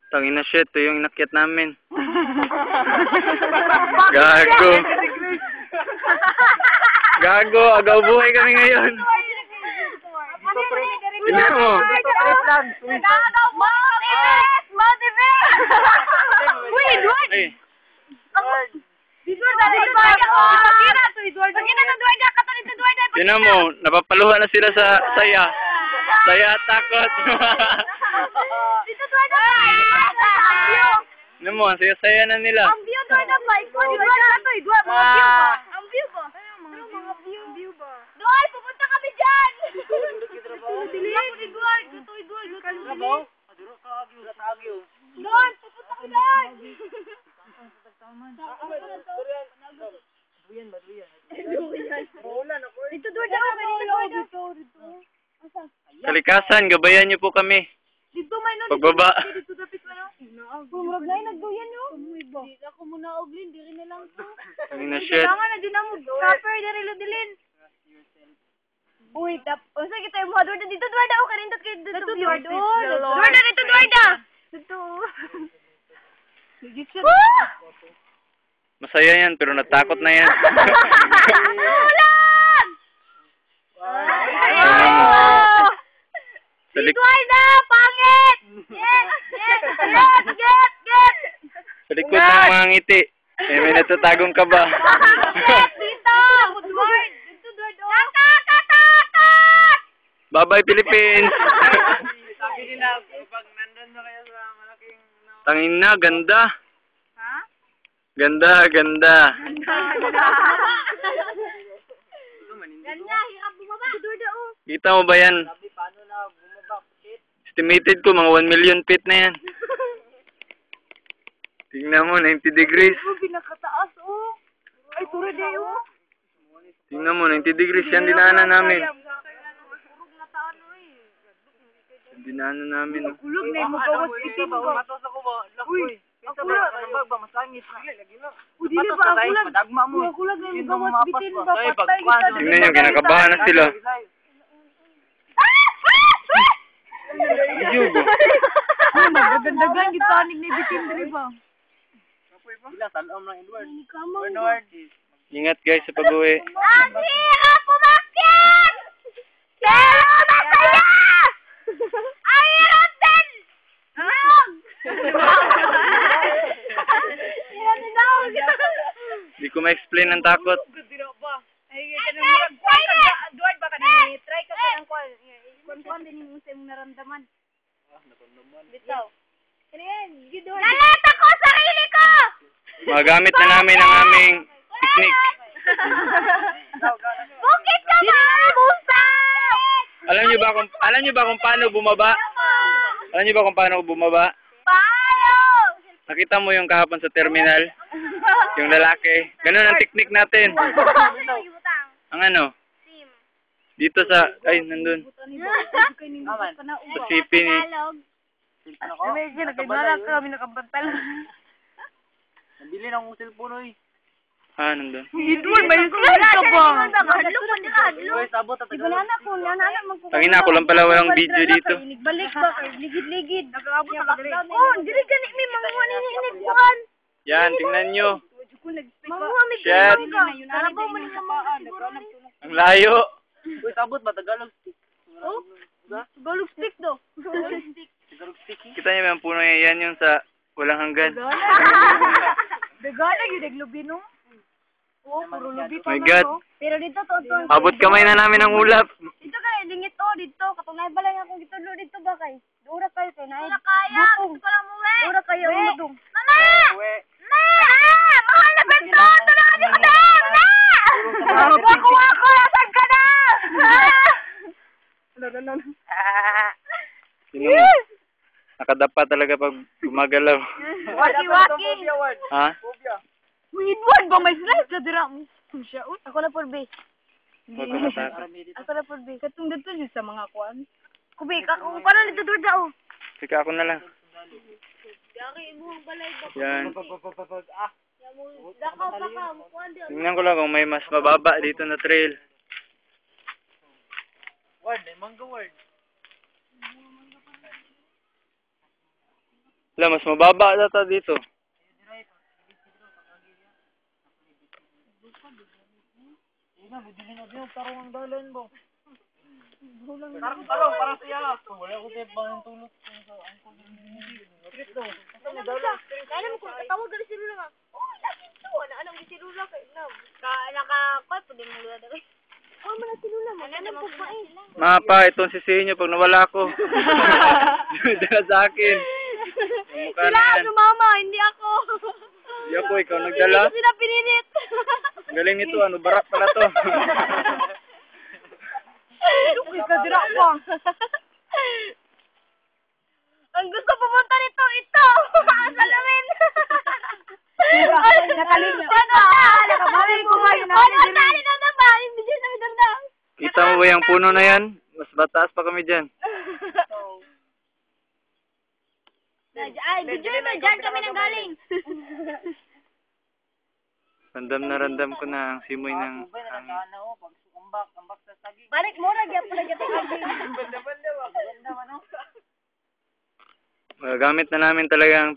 Tangina shit, ito yung inakyat namin. Gago. Gago, agaw buhay kami ngayon. Tingnan mo. Tingnan mo, napapaluhan na sila sa saya. Saya at takot. Tingnan mo, ang saya-saya na nila. Ang view doon na bike ko, di ba na to? Idwa, mga view ba? Ang view ba? Mga view ba? Doy, pupunta kami dyan! Dili ako ni Edward. Ito, Edward. Doon, pupunta kami dyan! Dito, Edward ako. Kalikasan, gabayan niyo po kami. Dito, may no. Pagbaba. Dito, dapit mo no. Murag na yung nagduyan no. Di ako muna oglin, diri na lang to. Tangina shit. Kailangan na din na mo. Copper, diri ludilin. Uy, unsa kita yung mother dito, Edward ako kanindot kay dito. Edward, dito, Edward. Dito. Masaya yan, pero natakot na yan. Edward na, pangit! Get! Sa likod ng mga ngiti. Eh, may natatagong ka ba? Dito! Edward! Dito, Edward! Bye-bye, Philippines! Sabi nila, pag nandun na kayo sa malaking... Tangin na, ganda. Ha? Ganda. Ganda, hirap bumaba. Edward, oh. Kita mo ba yan? Sabi, paano na bumaba? Shit. Estimated ko, mga 1 million feet na yan. Tingnan mo, 90 degrees. Pinakataas, oh. Ay, turo day, oh. Tingnan mo, 90 degrees yan dinaanan namin. Dinaanan namin. Oh. Kulog na yung magawas itim ko. Matos ako ba? Uy, ako na. Nabag ba? Masangit. Lagi na. Uy, dili ba? Madagma mo. Kulag na yung magawas bitin ba? Patay kita. Tingnan nyo, kinakabahan na sila. Jugo. Magagandaghan, gitanig na bitin dili ba? Sila, talom lang Edward. Kamang. Edward. Ingat guys sa pag-uwi. Ang hirap pumakyat! Pero masaya! Ang hirap din! Hirap! Hirap din ako. Hindi ko ma-explain ang takot. Edward, baka try ka pa ng call. Kung din yung sa mong naramdaman. Bitaw. Nalata ko sarili ko! Magamit na namin ang aming picnic. Bukit ka ba? Busaw! Alam niyo ba kung paano bumaba? Alam niyo ba kung paano bumaba? Paano? Nakita mo yung kahapon sa terminal? Yung lalaki. Ganun ang technique natin. Ang ano? Dito sa... Ay, nandun. Sa CP ni... Nabili ng cellphone oy. Ah, nandun. Edward, may clan ka ba? Oy, sabot at Tangin na, ako lang pala walang video dito. Balik ba? Ligid-ligid. Oh, dili gani may manguha ni inigbuan. Yan, tingnan nyo. Manguha mi Shit. Karabaw man nga mga siguro ni. Ang layo. Uy, sabot ba? Tagalog stick. Oh? Golf stick do. Tagalog stick. Kita niyo ba yung puno yan yung sa walang hanggan. Dagana gyud naglubi no. Oh, puro lubi pa My God. no. Pero dito to. Abot kamay na namin ang ulap. Dito kay dingit to dito. Katunay balay ako gitulo dito ba kay. Dura kayo kay nay. Kaya. Gusto ko lang muwi. Dura kayo udong. Mama! Uwe. Ma! Mahal na bento! Tulungan niyo ko na! Wako! Nasaan ka na? Sino mo? Nakadapa talaga pag gumagalaw. Waki! Ha? Edward ba may slice ka dira mo? Ako na for base. Huwag ka matakot. Ako na for base. Katong dito sa mga kuan. Kubik ako para nito dito daw. Sika ako na lang. Yaki mo ang balay ba? Yan. Dakaw pa ka. Kuan di. Tingnan ko lang kung may mas mababa dito na trail. Word, mangga word. Wala, mas mababa data dito. Parang siya. Wala ko tayo pang tulot. Kaya mo kung tatawag ka si Lula nga. Oh, lagi ito. Anong si Lula kay Nam? Naka-call po din mo Lula daw. Oh, mana si Lula mo. Ano po pa eh? Mapa, itong sisihin nyo pag nawala ko. Dala sa akin. Mukha na yan. Mama, hindi ako. Hindi ako, ikaw nagdala. Hindi ko sila pinilit. Ang galing nito, ano, barak pala to. Kadira ko. Ang gusto pumunta nito, ito. Ang salamin. Nakalimutan. Nakabalik ko ba yun? Ano, tali na naman. Hindi siya sa midanda. Kita mo ba yung puno na yan? Mas bataas pa kami dyan. Ay, video mo. Diyan kami nang galing. Randam na randam ko na ang simoy ng hangin. Balik mo na, gyap na gyap. Gamit na namin talaga ang